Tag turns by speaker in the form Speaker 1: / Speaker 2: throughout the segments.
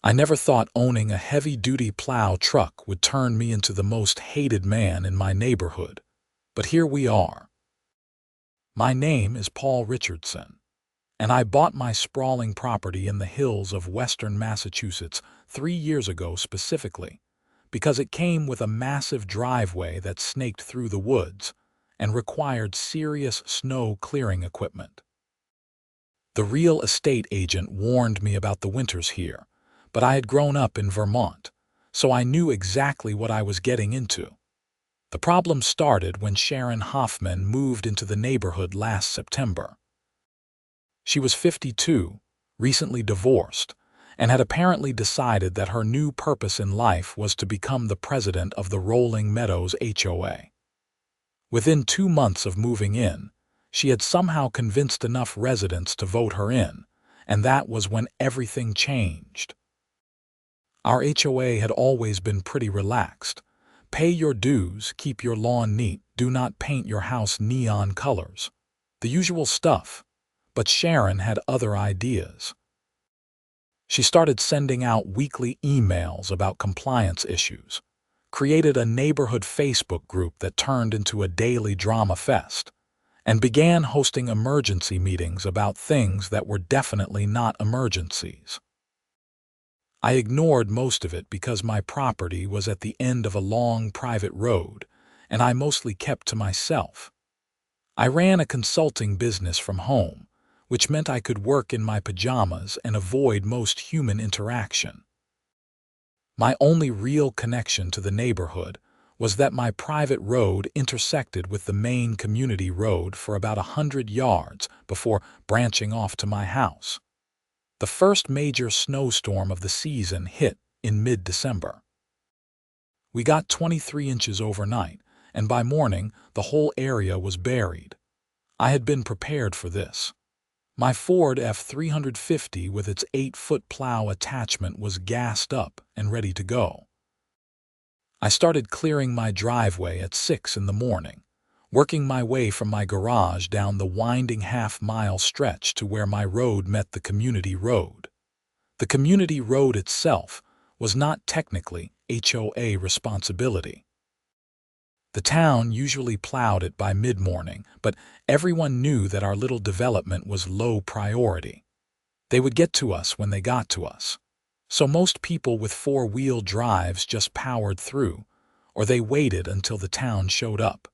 Speaker 1: I never thought owning a heavy-duty plow truck would turn me into the most hated man in my neighborhood, but here we are. My name is Paul Richardson, and I bought my sprawling property in the hills of western Massachusetts 3 years ago specifically, because it came with a massive driveway that snaked through the woods and required serious snow clearing equipment. The real estate agent warned me about the winters here, but I had grown up in Vermont, so I knew exactly what I was getting into. The problem started when Sharon Hoffman moved into the neighborhood last September. She was 52, recently divorced, and had apparently decided that her new purpose in life was to become the president of the Rolling Meadows HOA. Within 2 months of moving in, she had somehow convinced enough residents to vote her in, and that was when everything changed. Our HOA had always been pretty relaxed. Pay your dues, keep your lawn neat, do not paint your house neon colors. The usual stuff. But Sharon had other ideas. She started sending out weekly emails about compliance issues, created a neighborhood Facebook group that turned into a daily drama fest, and began hosting emergency meetings about things that were definitely not emergencies. I ignored most of it because my property was at the end of a long private road, and I mostly kept to myself. I ran a consulting business from home, which meant I could work in my pajamas and avoid most human interaction. My only real connection to the neighborhood was that my private road intersected with the main community road for about 100 yards before branching off to my house. The first major snowstorm of the season hit in mid-December. We got 23 inches overnight, and by morning the whole area was buried. I had been prepared for this. My Ford F-350 with its 8-foot plow attachment was gassed up and ready to go. I started clearing my driveway at 6 in the morning, working my way from my garage down the winding half-mile stretch to where my road met the community road. The community road itself was not technically HOA responsibility. The town usually plowed it by mid-morning, but everyone knew that our little development was low priority. They would get to us when they got to us. So most people with 4-wheel drives just powered through, or they waited until the town showed up.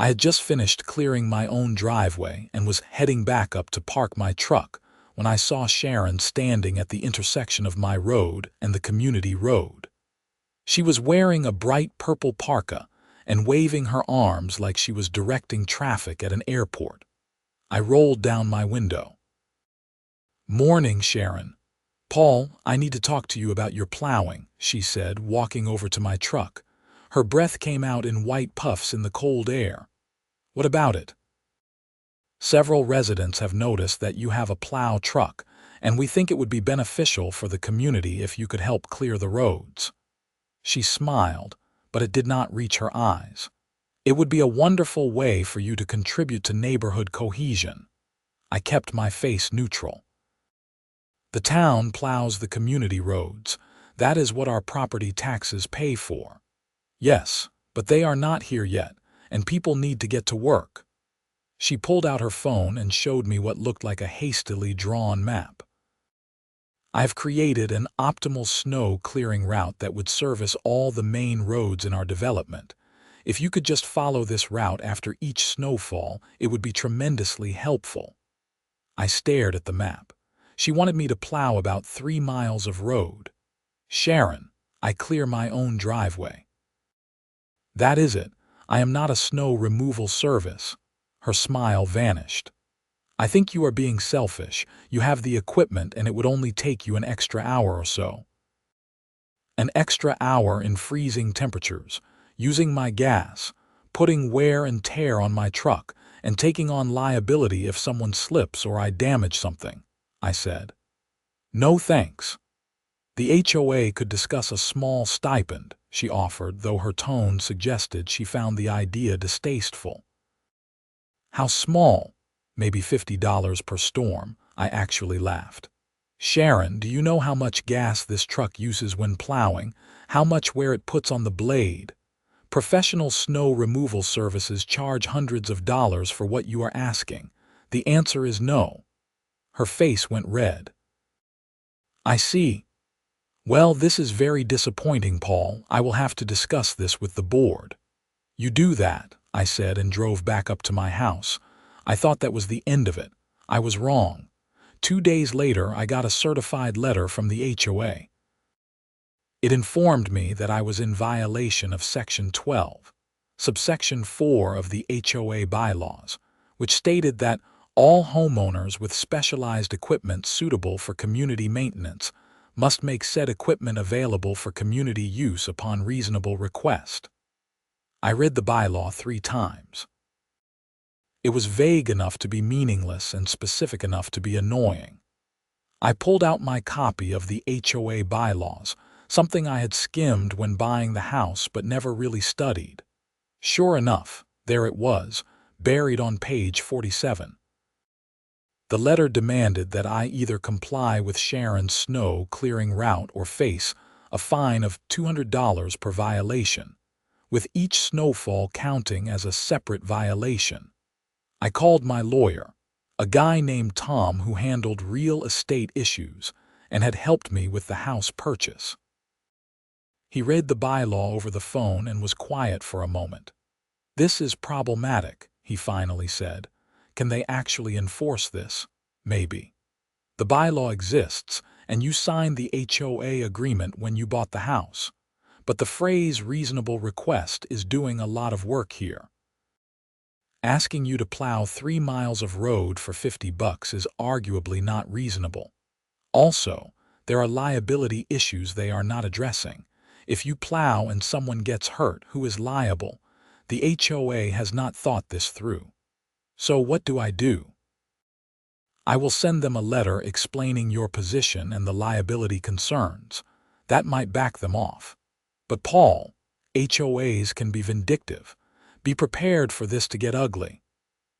Speaker 1: I had just finished clearing my own driveway and was heading back up to park my truck when I saw Sharon standing at the intersection of my road and the community road. She was wearing a bright purple parka and waving her arms like she was directing traffic at an airport. I rolled down my window. "Morning, Sharon. Paul, I need to talk to you about your plowing," she said, walking over to my truck. Her breath came out in white puffs in the cold air. "What about it?" "Several residents have noticed that you have a plow truck, and we think it would be beneficial for the community if you could help clear the roads." She smiled, but it did not reach her eyes. "It would be a wonderful way for you to contribute to neighborhood cohesion." I kept my face neutral. "The town plows the community roads. That is what our property taxes pay for." "Yes, but they are not here yet, and people need to get to work." She pulled out her phone and showed me what looked like a hastily drawn map. "I've created an optimal snow clearing route that would service all the main roads in our development. If you could just follow this route after each snowfall, it would be tremendously helpful." I stared at the map. She wanted me to plow about 3 miles of road. "Sharon, I clear my own driveway." "That is it. I am not a snow removal service." Her smile vanished. "I think you are being selfish. You have the equipment and it would only take you an extra hour or so." An extra hour in freezing temperatures, using my gas, putting wear and tear on my truck, and taking on liability if someone slips or I damage something, I said. "No thanks." "The HOA could discuss a small stipend," she offered, though her tone suggested she found the idea distasteful. "How small?" "Maybe $50 per storm," I actually laughed. Sharon, do you know how much gas this truck uses when plowing? How much wear it puts on the blade? Professional snow removal services charge hundreds of dollars for what you are asking. The answer is no. Her face went red. I see. Well, this is very disappointing, Paul. I will have to discuss this with the board. You do that, I said, and drove back up to my house. I thought that was the end of it. I was wrong. 2 days later, I got a certified letter from the HOA. It informed me that I was in violation of Section 12, subsection 4 of the HOA bylaws, which stated that all homeowners with specialized equipment suitable for community maintenance must make said equipment available for community use upon reasonable request. I read the bylaw 3 times. It was vague enough to be meaningless and specific enough to be annoying. I pulled out my copy of the HOA bylaws, something I had skimmed when buying the house but never really studied. Sure enough, there it was, buried on page 47. The letter demanded that I either comply with Sharon's snow clearing route or face a fine of $200 per violation, with each snowfall counting as a separate violation. I called my lawyer, a guy named Tom who handled real estate issues and had helped me with the house purchase. He read the bylaw over the phone and was quiet for a moment. "This is problematic," he finally said. "Can they actually enforce this? Maybe. The bylaw exists, and you signed the HOA agreement when you bought the house. But the phrase reasonable request is doing a lot of work here. Asking you to plow 3 miles of road for $50 is arguably not reasonable. Also, there are liability issues they are not addressing. If you plow and someone gets hurt, who is liable? The HOA has not thought this through. So what do I do? I will send them a letter explaining your position and the liability concerns. That might back them off. But Paul, HOAs can be vindictive. Be prepared for this to get ugly."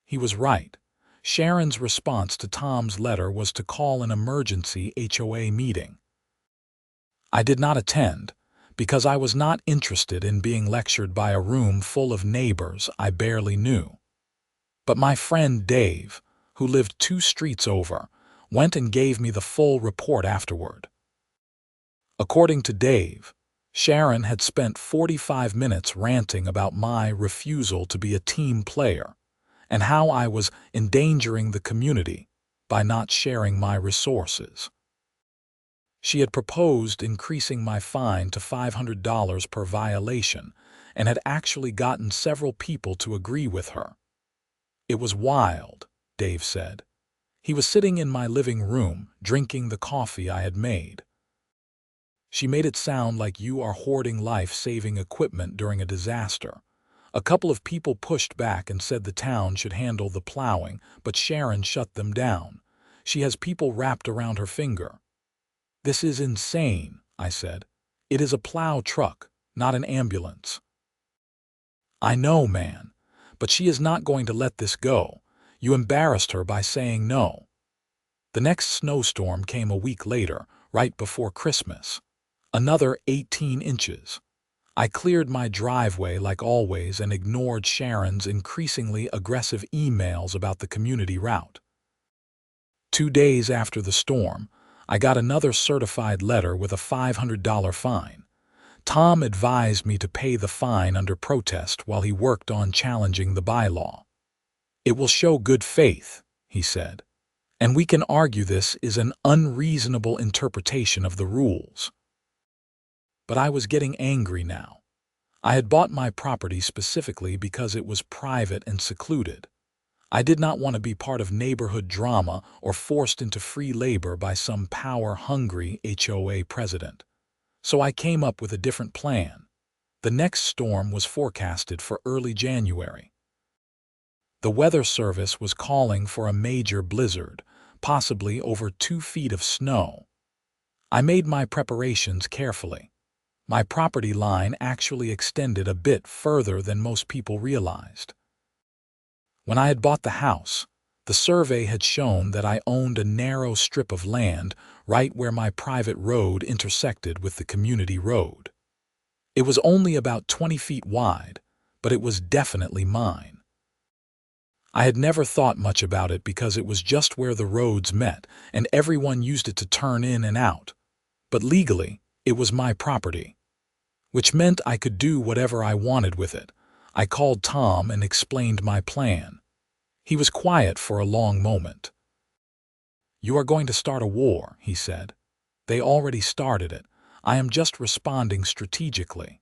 Speaker 1: He was right. Sharon's response to Tom's letter was to call an emergency HOA meeting. I did not attend, because I was not interested in being lectured by a room full of neighbors I barely knew. But my friend Dave, who lived 2 streets over, went and gave me the full report afterward. According to Dave, Sharon had spent 45 minutes ranting about my refusal to be a team player and how I was endangering the community by not sharing my resources. She had proposed increasing my fine to $500 per violation and had actually gotten several people to agree with her. It was wild, Dave said. He was sitting in my living room, drinking the coffee I had made. She made it sound like you are hoarding life-saving equipment during a disaster. A couple of people pushed back and said the town should handle the plowing, but Sharon shut them down. She has people wrapped around her finger. "This is insane," I said. "It is a plow truck, not an ambulance." "I know, man, but she is not going to let this go. You embarrassed her by saying no." The next snowstorm came a week later, right before Christmas. Another 18 inches. I cleared my driveway like always and ignored Sharon's increasingly aggressive emails about the community route. 2 days after the storm, I got another certified letter with a $500 fine. Tom advised me to pay the fine under protest while he worked on challenging the bylaw. "It will show good faith," he said, "and we can argue this is an unreasonable interpretation of the rules." But I was getting angry now. I had bought my property specifically because it was private and secluded. I did not want to be part of neighborhood drama or forced into free labor by some power-hungry HOA president. So I came up with a different plan. The next storm was forecasted for early January. The Weather Service was calling for a major blizzard, possibly over 2 feet of snow. I made my preparations carefully. My property line actually extended a bit further than most people realized. When I had bought the house, The survey had shown that I owned a narrow strip of land right where my private road intersected with the community road. It was only about 20 feet wide, but it was definitely mine. I had never thought much about it because it was just where the roads met and everyone used it to turn in and out. But legally, it was my property, which meant I could do whatever I wanted with it. I called Tom and explained my plan. He was quiet for a long moment. "You are going to start a war," he said. "They already started it. I am just responding strategically."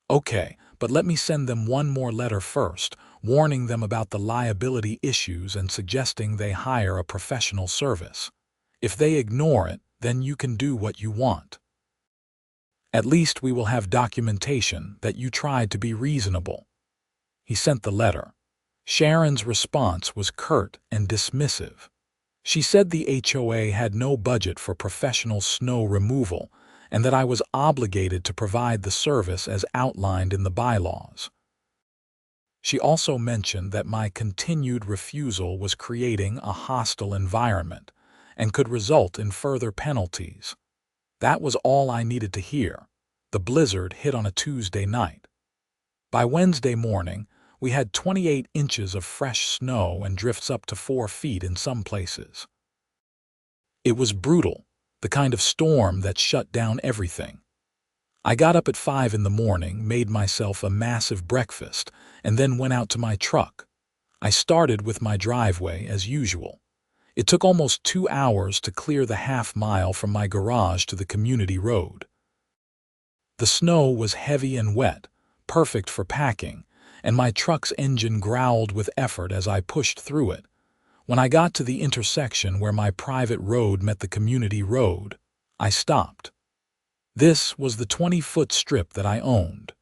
Speaker 1: "Okay, but let me send them one more letter first, warning them about the liability issues and suggesting they hire a professional service. If they ignore it, then you can do what you want. At least we will have documentation that you tried to be reasonable." He sent the letter. Sharon's response was curt and dismissive. She said the HOA had no budget for professional snow removal and that I was obligated to provide the service as outlined in the bylaws. She also mentioned that my continued refusal was creating a hostile environment and could result in further penalties. That was all I needed to hear. The blizzard hit on a Tuesday night. By Wednesday morning, we had 28 inches of fresh snow and drifts up to 4 feet in some places. It was brutal, the kind of storm that shut down everything. I got up at 5 in the morning, made myself a massive breakfast, and then went out to my truck. I started with my driveway as usual. It took almost 2 hours to clear the half-mile from my garage to the community road. The snow was heavy and wet, perfect for packing, and my truck's engine growled with effort as I pushed through it. When I got to the intersection where my private road met the community road, I stopped. This was the 20-foot strip that I owned.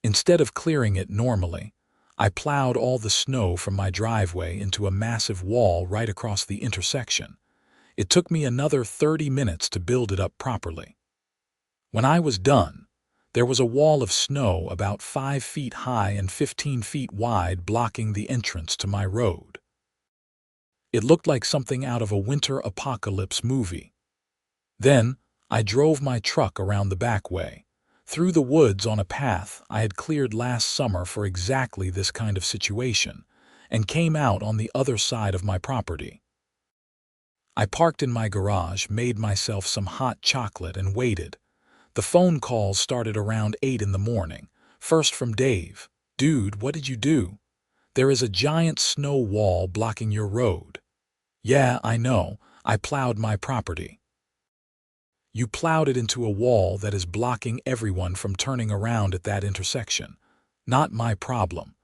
Speaker 1: Instead of clearing it normally, I plowed all the snow from my driveway into a massive wall right across the intersection. It took me another 30 minutes to build it up properly. When I was done, there was a wall of snow about 5 feet high and 15 feet wide blocking the entrance to my road. It looked like something out of a winter apocalypse movie. Then, I drove my truck around the back way, through the woods on a path I had cleared last summer for exactly this kind of situation, and came out on the other side of my property. I parked in my garage, made myself some hot chocolate, and waited. The phone calls started around 8 in the morning, first from Dave. "Dude, what did you do? There is a giant snow wall blocking your road." "Yeah, I know. I plowed my property." "You plowed it into a wall that is blocking everyone from turning around at that intersection. Not my problem.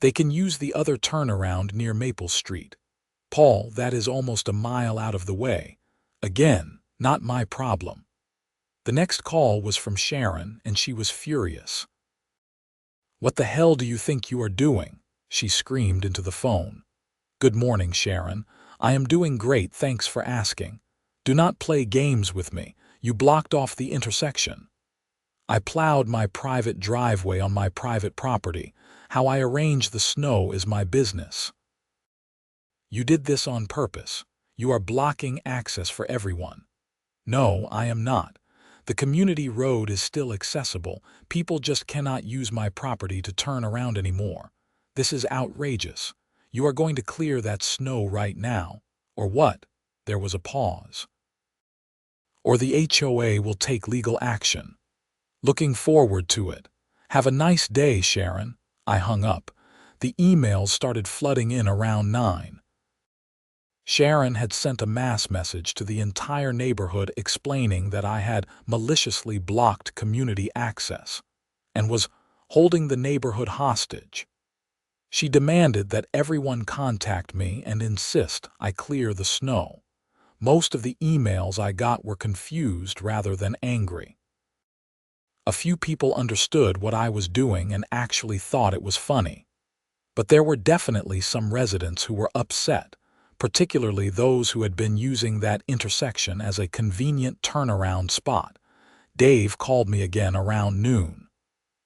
Speaker 1: They can use the other turnaround near Maple Street. Paul, that is almost a mile out of the way. Again, not my problem." The next call was from Sharon, and she was furious. "What the hell do you think you are doing?" she screamed into the phone. "Good morning, Sharon. I am doing great, thanks for asking. Do not play games with me. You blocked off the intersection." "I plowed my private driveway on my private property. How I arrange the snow is my business." "You did this on purpose. You are blocking access for everyone." "No, I am not. The community road is still accessible. People just cannot use my property to turn around anymore. This is outrageous. You are going to clear that snow right now, or what?" There was a pause. "Or the HOA will take legal action." "Looking forward to it. Have a nice day, Sharon." I hung up. The emails started flooding in around 9. Sharon had sent a mass message to the entire neighborhood explaining that I had maliciously blocked community access and was holding the neighborhood hostage. She demanded that everyone contact me and insist I clear the snow. Most of the emails I got were confused rather than angry. A few people understood what I was doing and actually thought it was funny. But there were definitely some residents who were upset, particularly those who had been using that intersection as a convenient turnaround spot. Dave called me again around noon.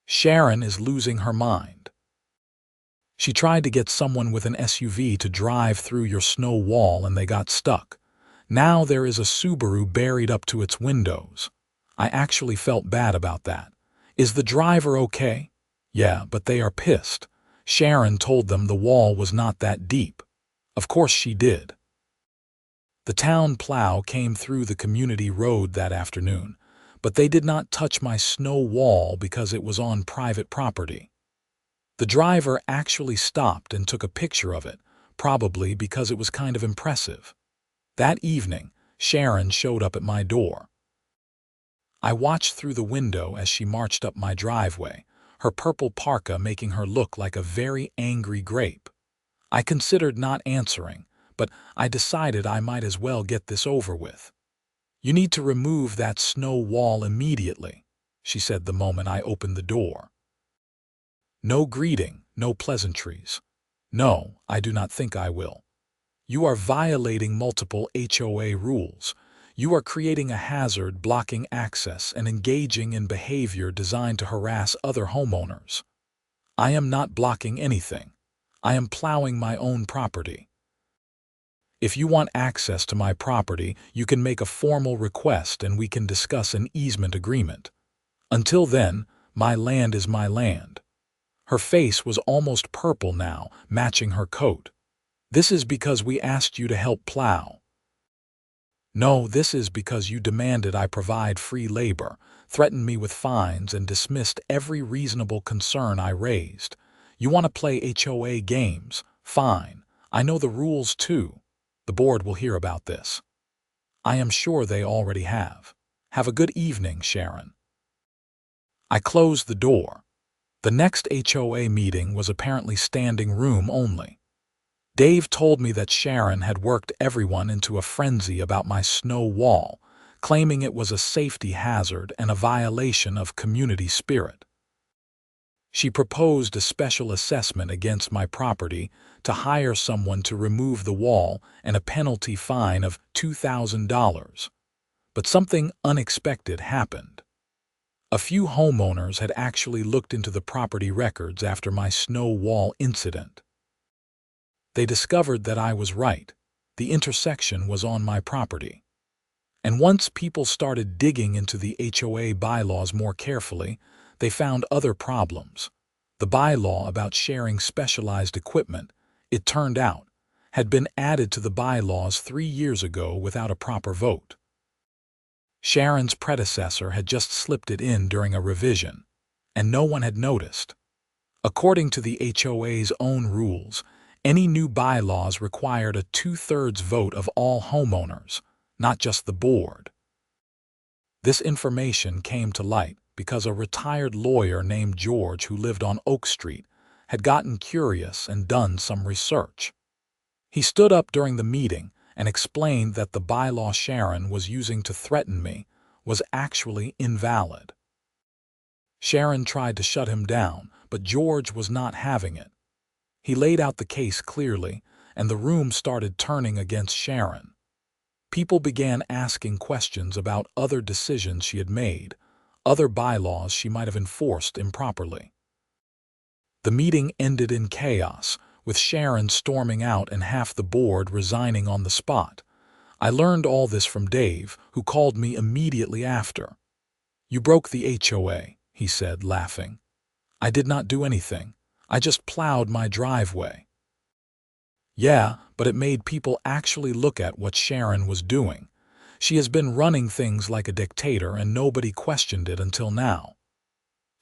Speaker 1: "Sharon is losing her mind." She tried to get someone with an SUV to drive through your snow wall and they got stuck. Now there is a Subaru buried up to its windows. I actually felt bad about that. Is the driver okay? Yeah, but they are pissed. Sharon told them the wall was not that deep. Of course she did. The town plow came through the community road that afternoon, but they did not touch my snow wall because it was on private property. The driver actually stopped and took a picture of it, probably because it was kind of impressive. That evening, Sharon showed up at my door. I watched through the window as she marched up my driveway, her purple parka making her look like a very angry grape. I considered not answering, but I decided I might as well get this over with. "You need to remove that snow wall immediately," she said the moment I opened the door. No greeting, no pleasantries. "No, I do not think I will. You are violating multiple HOA rules. You are creating a hazard, blocking access, and engaging in behavior designed to harass other homeowners." "I am not blocking anything. I am plowing my own property. If you want access to my property, you can make a formal request and we can discuss an easement agreement. Until then, my land is my land." Her face was almost purple now, matching her coat. "This is because we asked you to help plow." "No, this is because you demanded I provide free labor, threatened me with fines, and dismissed every reasonable concern I raised. You want to play HOA games? Fine. I know the rules too. The board will hear about this." "I am sure they already have. Have a good evening, Sharon." I closed the door. The next HOA meeting was apparently standing room only. Dave told me that Sharon had worked everyone into a frenzy about my snow wall, claiming it was a safety hazard and a violation of community spirit. She proposed a special assessment against my property to hire someone to remove the wall and a penalty fine of $2,000. But something unexpected happened. A few homeowners had actually looked into the property records after my snow wall incident. They discovered that I was right. The intersection was on my property. And once people started digging into the HOA bylaws more carefully, they found other problems. The bylaw about sharing specialized equipment, it turned out, had been added to the bylaws 3 years ago without a proper vote. Sharon's predecessor had just slipped it in during a revision, and no one had noticed. According to the HOA's own rules, any new bylaws required a 2/3 vote of all homeowners, not just the board. This information came to light because a retired lawyer named George who lived on Oak Street had gotten curious and done some research. He stood up during the meeting and explained that the bylaw Sharon was using to threaten me was actually invalid. Sharon tried to shut him down, but George was not having it. He laid out the case clearly, and the room started turning against Sharon. People began asking questions about other decisions she had made, other bylaws she might have enforced improperly. The meeting ended in chaos, with Sharon storming out and half the board resigning on the spot. I learned all this from Dave, who called me immediately after. "You broke the HOA," he said, laughing. "I did not do anything. I just plowed my driveway." "Yeah, but it made people actually look at what Sharon was doing. She has been running things like a dictator and nobody questioned it until now."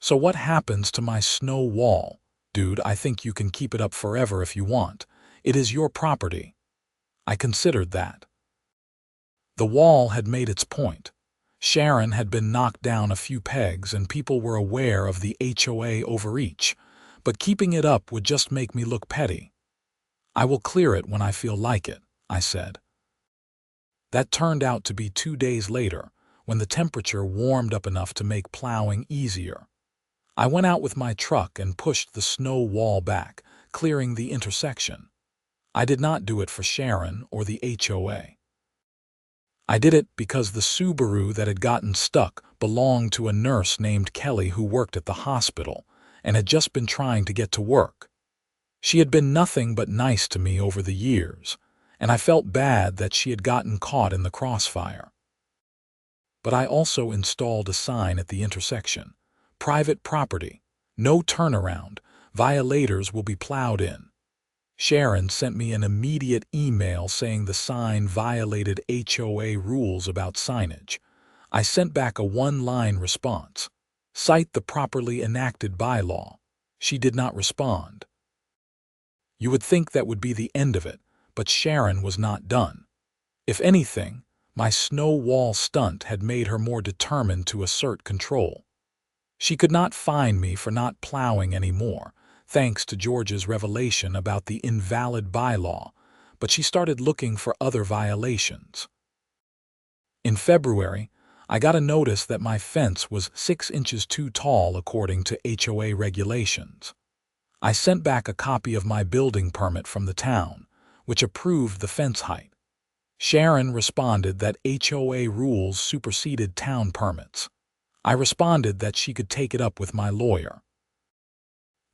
Speaker 1: "So what happens to my snow wall? Dude, I think you can keep it up forever if you want. It is your property." I considered that. The wall had made its point. Sharon had been knocked down a few pegs and people were aware of the HOA overreach, but keeping it up would just make me look petty. "I will clear it when I feel like it," I said. That turned out to be 2 days later, when the temperature warmed up enough to make plowing easier. I went out with my truck and pushed the snow wall back, clearing the intersection. I did not do it for Sharon or the HOA. I did it because the Subaru that had gotten stuck belonged to a nurse named Kelly who worked at the hospital and had just been trying to get to work. She had been nothing but nice to me over the years, and I felt bad that she had gotten caught in the crossfire. But I also installed a sign at the intersection. Private property. No turnaround. Violators will be plowed in. Sharon sent me an immediate email saying the sign violated HOA rules about signage. I sent back a one-line response. Cite the properly enacted bylaw. She did not respond. You would think that would be the end of it, but Sharon was not done. If anything, my snow wall stunt had made her more determined to assert control. She could not fine me for not plowing anymore, thanks to George's revelation about the invalid bylaw, but she started looking for other violations. In February, I got a notice that my fence was 6 inches too tall according to HOA regulations. I sent back a copy of my building permit from the town, which approved the fence height. Sharon responded that HOA rules superseded town permits. I responded that she could take it up with my lawyer.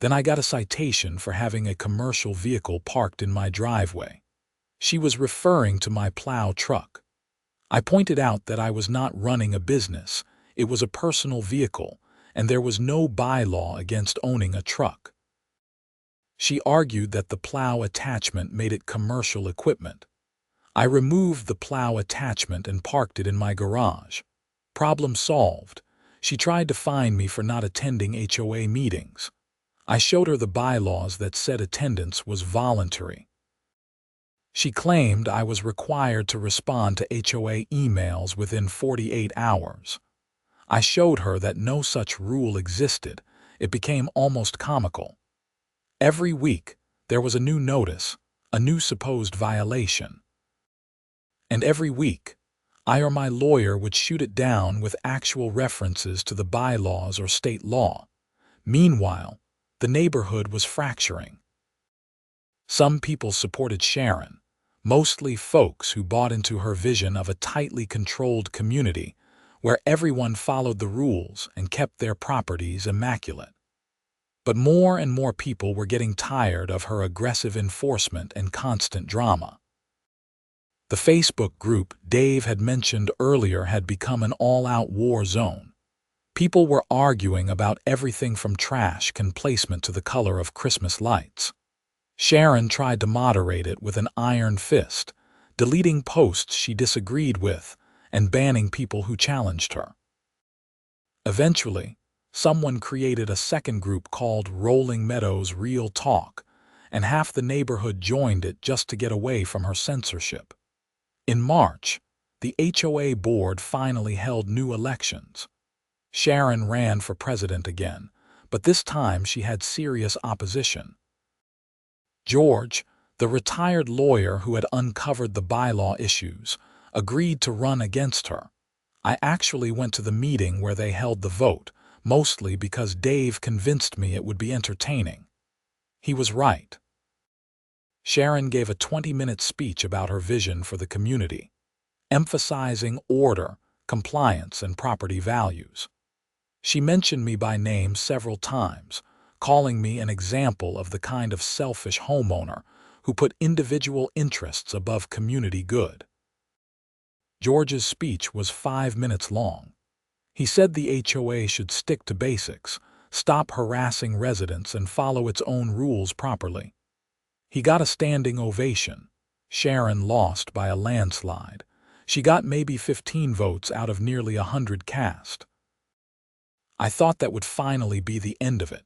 Speaker 1: Then I got a citation for having a commercial vehicle parked in my driveway. She was referring to my plow truck. I pointed out that I was not running a business, it was a personal vehicle, and there was no bylaw against owning a truck. She argued that the plow attachment made it commercial equipment. I removed the plow attachment and parked it in my garage. Problem solved. She tried to fine me for not attending HOA meetings. I showed her the bylaws that said attendance was voluntary. She claimed I was required to respond to HOA emails within 48 hours. I showed her that no such rule existed. It became almost comical. Every week, there was a new notice, a new supposed violation. And every week, I or my lawyer would shoot it down with actual references to the bylaws or state law. Meanwhile, the neighborhood was fracturing. Some people supported Sharon, mostly folks who bought into her vision of a tightly controlled community where everyone followed the rules and kept their properties immaculate. But more and more people were getting tired of her aggressive enforcement and constant drama. The Facebook group Dave had mentioned earlier had become an all-out war zone. People were arguing about everything from trash can placement to the color of Christmas lights. Sharon tried to moderate it with an iron fist, deleting posts she disagreed with and banning people who challenged her. Eventually, someone created a second group called Rolling Meadows Real Talk, and half the neighborhood joined it just to get away from her censorship. In March, the HOA board finally held new elections. Sharon ran for president again, but this time she had serious opposition. George, the retired lawyer who had uncovered the bylaw issues, agreed to run against her. I actually went to the meeting where they held the vote, mostly because Dave convinced me it would be entertaining. He was right. Sharon gave a 20-minute speech about her vision for the community, emphasizing order, compliance, and property values. She mentioned me by name several times, calling me an example of the kind of selfish homeowner who put individual interests above community good. George's speech was 5 minutes long. He said the HOA should stick to basics, stop harassing residents, and follow its own rules properly. He got a standing ovation. Sharon lost by a landslide. She got maybe 15 votes out of nearly 100 cast. I thought that would finally be the end of it.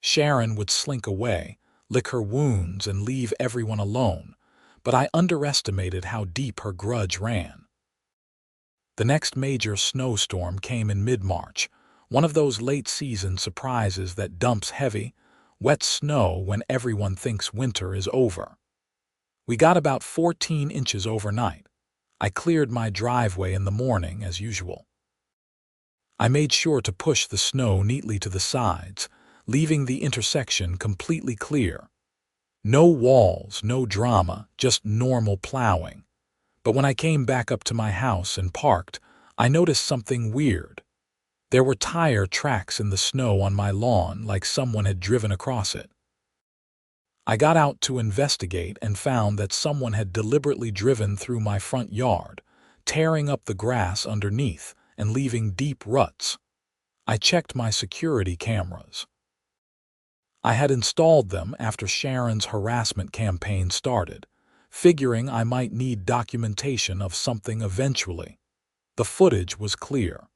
Speaker 1: Sharon would slink away, lick her wounds, and leave everyone alone, but I underestimated how deep her grudge ran. The next major snowstorm came in mid-March, one of those late-season surprises that dumps heavy, wet snow when everyone thinks winter is over. We got about 14 inches overnight. I cleared my driveway in the morning as usual. I made sure to push the snow neatly to the sides, leaving the intersection completely clear. No walls, no drama, just normal plowing. But when I came back up to my house and parked, I noticed something weird. There were tire tracks in the snow on my lawn like someone had driven across it. I got out to investigate and found that someone had deliberately driven through my front yard, tearing up the grass underneath and leaving deep ruts. I checked my security cameras. I had installed them after Sharon's harassment campaign started, figuring I might need documentation of something eventually. The footage was clear.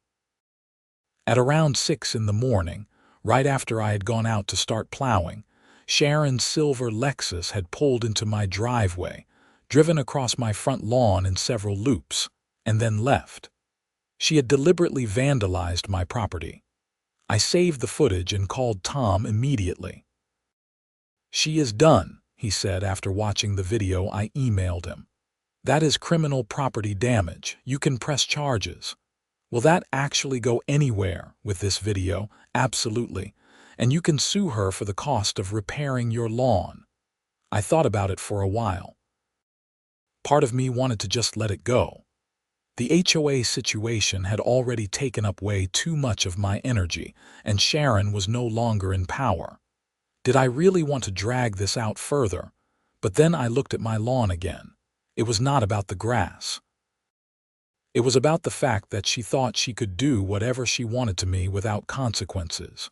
Speaker 1: At around 6 in the morning, right after I had gone out to start plowing, Sharon's silver Lexus had pulled into my driveway, driven across my front lawn in several loops, and then left. She had deliberately vandalized my property. I saved the footage and called Tom immediately. "She is done," he said after watching the video I emailed him. "That is criminal property damage. You can press charges." "Will that actually go anywhere with this video?" "Absolutely. And you can sue her for the cost of repairing your lawn." I thought about it for a while. Part of me wanted to just let it go. The HOA situation had already taken up way too much of my energy, and Sharon was no longer in power. Did I really want to drag this out further? But then I looked at my lawn again. It was not about the grass. It was about the fact that she thought she could do whatever she wanted to me without consequences.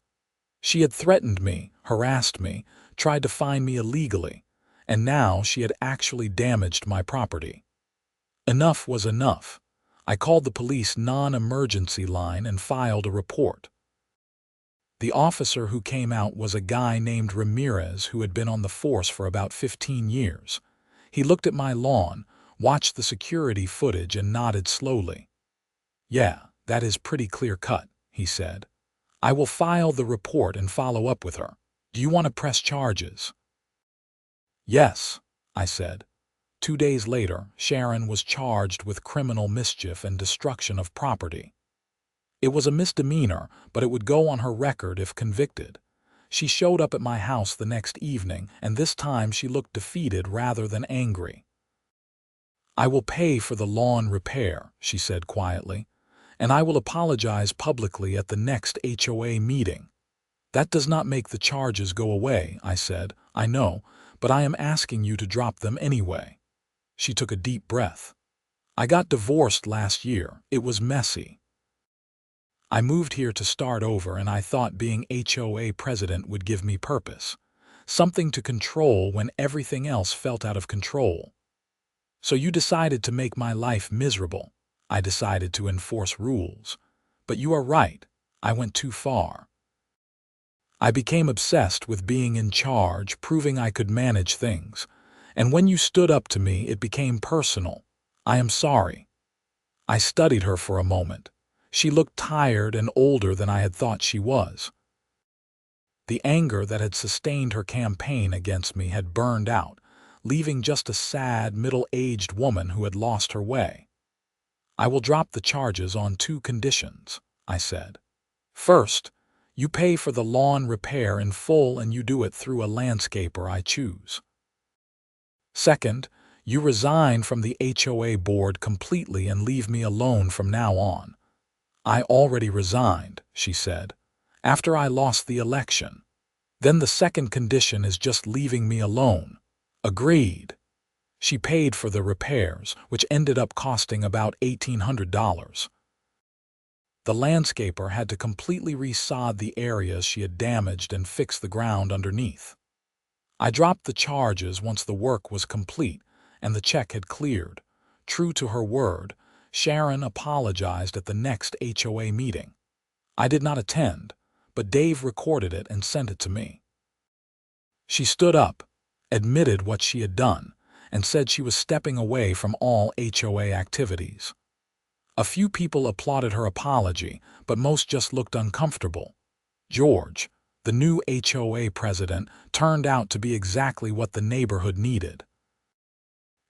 Speaker 1: She had threatened me, harassed me, tried to fine me illegally, and now she had actually damaged my property. Enough was enough. I called the police non-emergency line and filed a report. The officer who came out was a guy named Ramirez who had been on the force for about 15 years. He looked at my lawn, watched the security footage and nodded slowly. "Yeah, that is pretty clear-cut," he said. "I will file the report and follow up with her. Do you want to press charges?" "Yes," I said. 2 days later, Sharon was charged with criminal mischief and destruction of property. It was a misdemeanor, but it would go on her record if convicted. She showed up at my house the next evening, and this time she looked defeated rather than angry. "I will pay for the lawn repair," she said quietly, "and I will apologize publicly at the next HOA meeting." "That does not make the charges go away," I said. "I know, but I am asking you to drop them anyway." She took a deep breath. "I got divorced last year. It was messy. I moved here to start over, and I thought being HOA president would give me purpose, something to control when everything else felt out of control. So you decided to make my life miserable. I decided to enforce rules. But you are right. I went too far. I became obsessed with being in charge, proving I could manage things. And when you stood up to me, it became personal. I am sorry." I studied her for a moment. She looked tired and older than I had thought she was. The anger that had sustained her campaign against me had burned out, leaving just a sad, middle-aged woman who had lost her way. "I will drop the charges on 2 conditions," I said. "First, you pay for the lawn repair in full and you do it through a landscaper I choose. Second, you resign from the HOA board completely and leave me alone from now on." "I already resigned," she said, "after I lost the election. Then the second condition is just leaving me alone." "Agreed." She paid for the repairs, which ended up costing about $1,800. The landscaper had to completely resod the areas she had damaged and fix the ground underneath. I dropped the charges once the work was complete and the check had cleared. True to her word, Sharon apologized at the next HOA meeting. I did not attend, but Dave recorded it and sent it to me. She stood up, admitted what she had done, and said she was stepping away from all HOA activities. A few people applauded her apology, but most just looked uncomfortable. George, the new HOA president, turned out to be exactly what the neighborhood needed.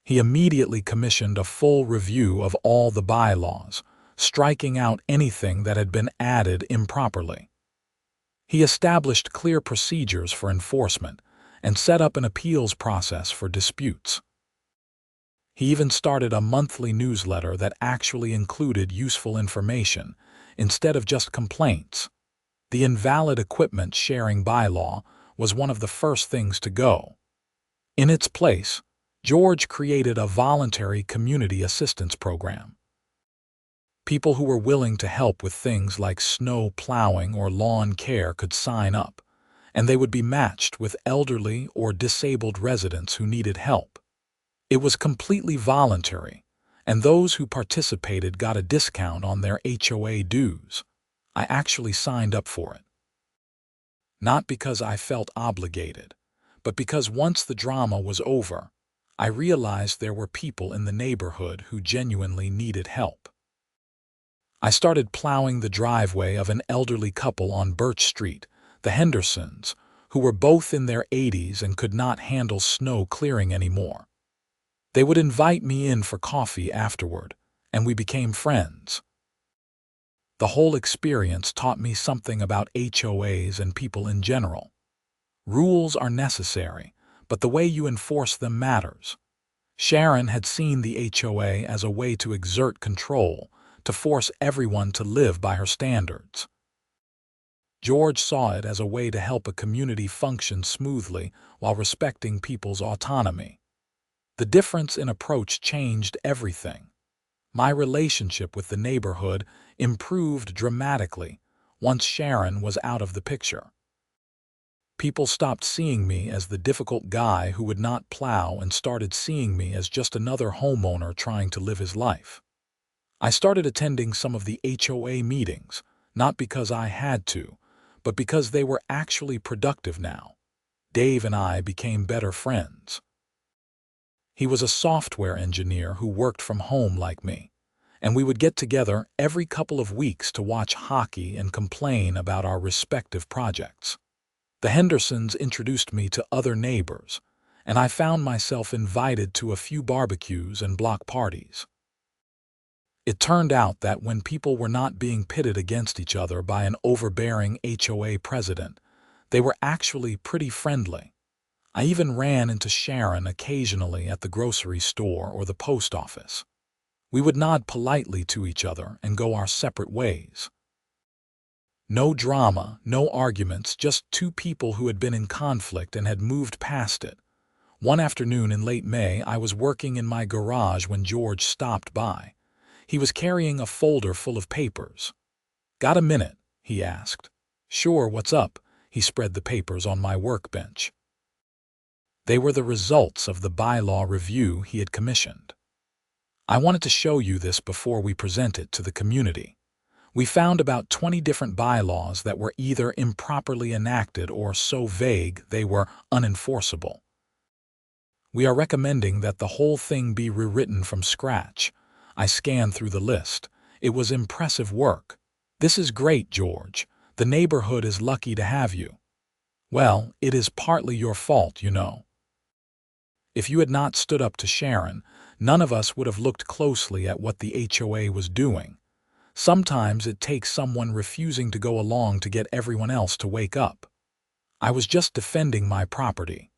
Speaker 1: He immediately commissioned a full review of all the bylaws, striking out anything that had been added improperly. He established clear procedures for enforcement and set up an appeals process for disputes. He even started a monthly newsletter that actually included useful information instead of just complaints. The invalid equipment sharing bylaw was one of the first things to go. In its place, George created a voluntary community assistance program. People who were willing to help with things like snow plowing or lawn care could sign up, and they would be matched with elderly or disabled residents who needed help. It was completely voluntary, and those who participated got a discount on their HOA dues. I actually signed up for it. Not because I felt obligated, but because once the drama was over, I realized there were people in the neighborhood who genuinely needed help. I started plowing the driveway of an elderly couple on Birch Street, the Hendersons, who were both in their 80s and could not handle snow clearing anymore. They would invite me in for coffee afterward, and we became friends. The whole experience taught me something about HOAs and people in general. Rules are necessary, but the way you enforce them matters. Sharon had seen the HOA as a way to exert control, to force everyone to live by her standards. George saw it as a way to help a community function smoothly while respecting people's autonomy. The difference in approach changed everything. My relationship with the neighborhood improved dramatically once Sharon was out of the picture. People stopped seeing me as the difficult guy who would not plow and started seeing me as just another homeowner trying to live his life. I started attending some of the HOA meetings, not because I had to, but because they were actually productive now. Dave and I became better friends. He was a software engineer who worked from home like me, and we would get together every couple of weeks to watch hockey and complain about our respective projects. The Hendersons introduced me to other neighbors, and I found myself invited to a few barbecues and block parties. It turned out that when people were not being pitted against each other by an overbearing HOA president, they were actually pretty friendly. I even ran into Sharon occasionally at the grocery store or the post office. We would nod politely to each other and go our separate ways. No drama, no arguments, just two people who had been in conflict and had moved past it. One afternoon in late May, I was working in my garage when George stopped by. He was carrying a folder full of papers. "Got a minute?" he asked. "Sure, what's up?" He spread the papers on my workbench. They were the results of the bylaw review he had commissioned. "I wanted to show you this before we present it to the community. We found about 20 different bylaws that were either improperly enacted or so vague they were unenforceable. We are recommending that the whole thing be rewritten from scratch." I scanned through the list. It was impressive work. "This is great, George. The neighborhood is lucky to have you." "Well, it is partly your fault, you know. If you had not stood up to Sharon, none of us would have looked closely at what the HOA was doing. Sometimes it takes someone refusing to go along to get everyone else to wake up. I was just defending my property,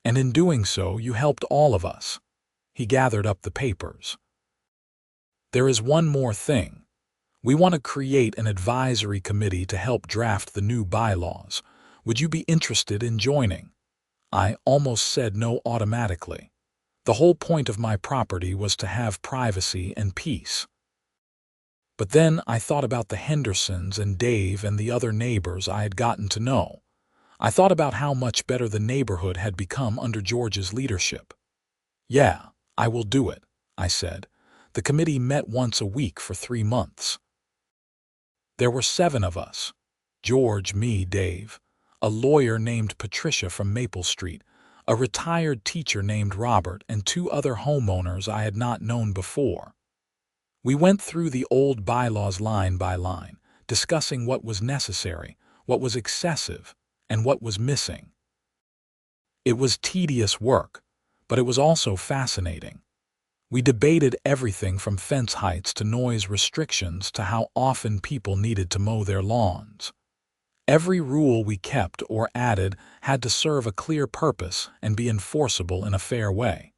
Speaker 1: and in doing so you helped all of us." He gathered up the papers. "There is one more thing. We want to create an advisory committee to help draft the new bylaws. Would you be interested in joining?" I almost said no automatically. The whole point of my property was to have privacy and peace. But then I thought about the Hendersons and Dave and the other neighbors I had gotten to know. I thought about how much better the neighborhood had become under George's leadership. "Yeah, I will do it," I said. The committee met once a week for 3 months. There were 7 of us: George, me, Dave, a lawyer named Patricia from Maple Street, a retired teacher named Robert, and 2 other homeowners I had not known before. We went through the old bylaws line by line, discussing what was necessary, what was excessive, and what was missing. It was tedious work, but it was also fascinating. We debated everything from fence heights to noise restrictions to how often people needed to mow their lawns. Every rule we kept or added had to serve a clear purpose and be enforceable in a fair way.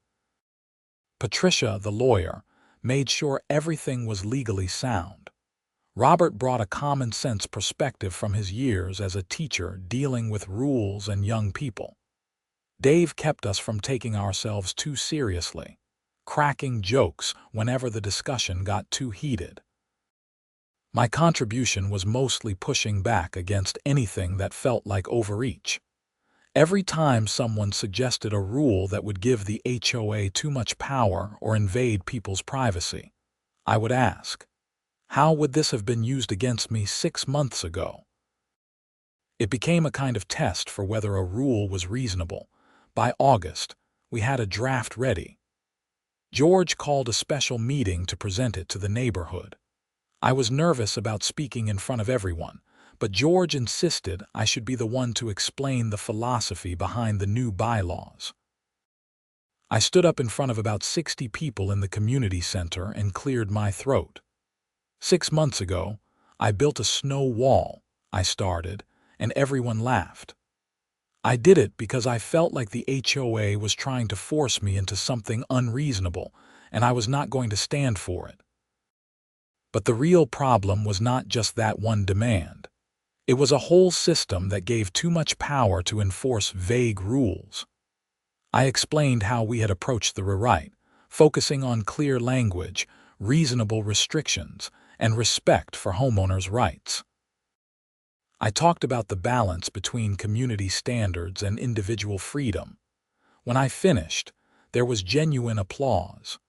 Speaker 1: Patricia, the lawyer, made sure everything was legally sound. Robert brought a common-sense perspective from his years as a teacher dealing with rules and young people. Dave kept us from taking ourselves too seriously, cracking jokes whenever the discussion got too heated. My contribution was mostly pushing back against anything that felt like overreach. Every time someone suggested a rule that would give the HOA too much power or invade people's privacy, I would ask, how would this have been used against me 6 months ago? It became a kind of test for whether a rule was reasonable. By August, we had a draft ready. George called a special meeting to present it to the neighborhood. I was nervous about speaking in front of everyone, but George insisted I should be the one to explain the philosophy behind the new bylaws. I stood up in front of about 60 people in the community center and cleared my throat. 6 months ago, I built a snow wall, I started, and everyone laughed. I did it because I felt like the HOA was trying to force me into something unreasonable, and I was not going to stand for it. But the real problem was not just that one demand. It was a whole system that gave too much power to enforce vague rules. I explained how we had approached the rewrite, focusing on clear language, reasonable restrictions, and respect for homeowners' rights. I talked about the balance between community standards and individual freedom. When I finished, there was genuine applause.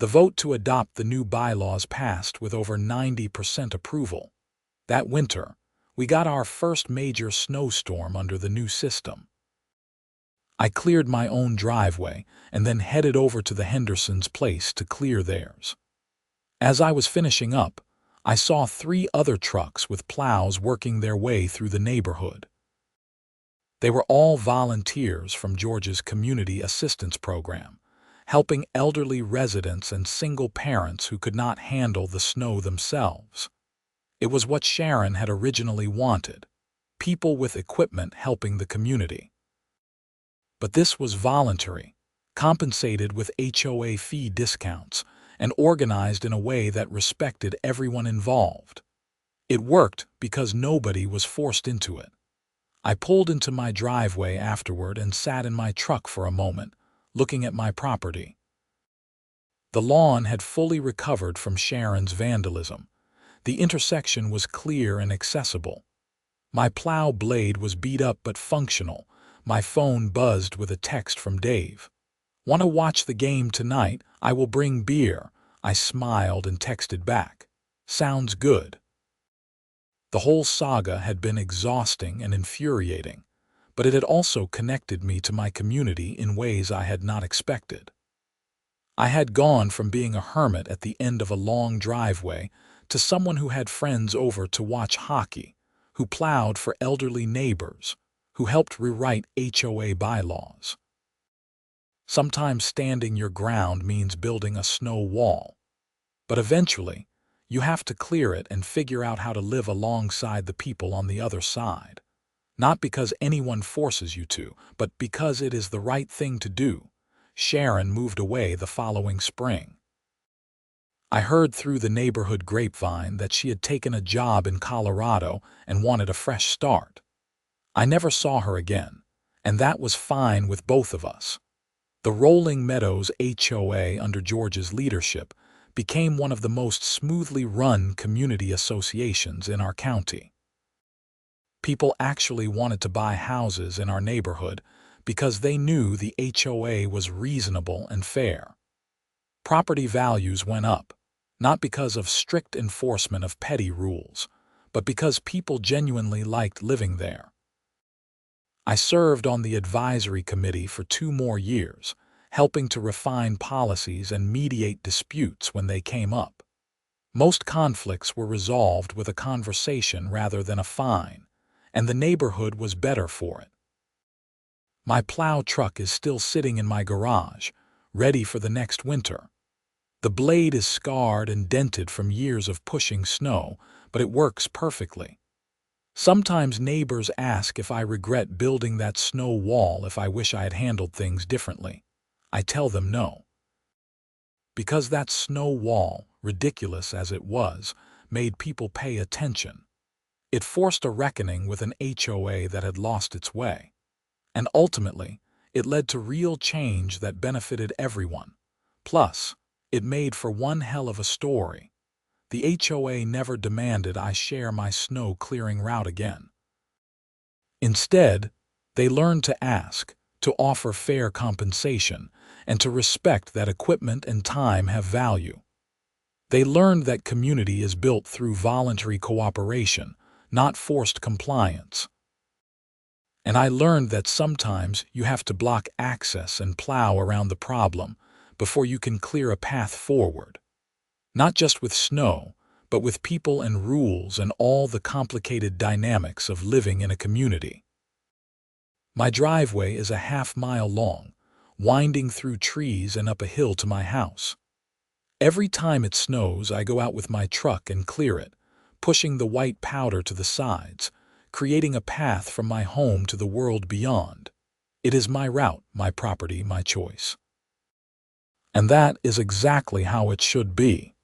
Speaker 1: The vote to adopt the new bylaws passed with over 90% approval. That winter, we got our first major snowstorm under the new system. I cleared my own driveway and then headed over to the Hendersons' place to clear theirs. As I was finishing up, I saw 3 other trucks with plows working their way through the neighborhood. They were all volunteers from Georgia's Community Assistance Program, helping elderly residents and single parents who could not handle the snow themselves. It was what Sharon had originally wanted, people with equipment helping the community. But this was voluntary, compensated with HOA fee discounts, and organized in a way that respected everyone involved. It worked because nobody was forced into it. I pulled into my driveway afterward and sat in my truck for a moment, looking at my property. The lawn had fully recovered from Sharon's vandalism. The intersection was clear and accessible. My plow blade was beat up but functional. My phone buzzed with a text from Dave. "Want to watch the game tonight? I will bring beer." I smiled and texted back. "Sounds good." The whole saga had been exhausting and infuriating, but it had also connected me to my community in ways I had not expected. I had gone from being a hermit at the end of a long driveway to someone who had friends over to watch hockey, who plowed for elderly neighbors, who helped rewrite HOA bylaws. Sometimes standing your ground means building a snow wall, but eventually, you have to clear it and figure out how to live alongside the people on the other side. Not because anyone forces you to, but because it is the right thing to do. Sharon moved away the following spring. I heard through the neighborhood grapevine that she had taken a job in Colorado and wanted a fresh start. I never saw her again, and that was fine with both of us. The Rolling Meadows HOA under George's leadership became one of the most smoothly run community associations in our county. People actually wanted to buy houses in our neighborhood because they knew the HOA was reasonable and fair. Property values went up, not because of strict enforcement of petty rules, but because people genuinely liked living there. I served on the advisory committee for 2 more years, helping to refine policies and mediate disputes when they came up. Most conflicts were resolved with a conversation rather than a fine, and the neighborhood was better for it. My plow truck is still sitting in my garage, ready for the next winter. The blade is scarred and dented from years of pushing snow, but it works perfectly. Sometimes neighbors ask if I regret building that snow wall, if I wish I had handled things differently. I tell them no. Because that snow wall, ridiculous as it was, made people pay attention. It forced a reckoning with an HOA that had lost its way. And ultimately, It led to real change that benefited everyone. Plus, it made for one hell of a story. The HOA never demanded I share my snow-clearing route again. Instead, they learned to ask, to offer fair compensation, and to respect that equipment and time have value. They learned that community is built through voluntary cooperation, not forced compliance. And I learned that sometimes you have to block access and plow around the problem before you can clear a path forward. Not just with snow, but with people and rules and all the complicated dynamics of living in a community. My driveway is a half-mile long, winding through trees and up a hill to my house. Every time it snows, I go out with my truck and clear it, pushing the white powder to the sides, creating a path from my home to the world beyond. It is my route, my property, my choice. And that is exactly how it should be.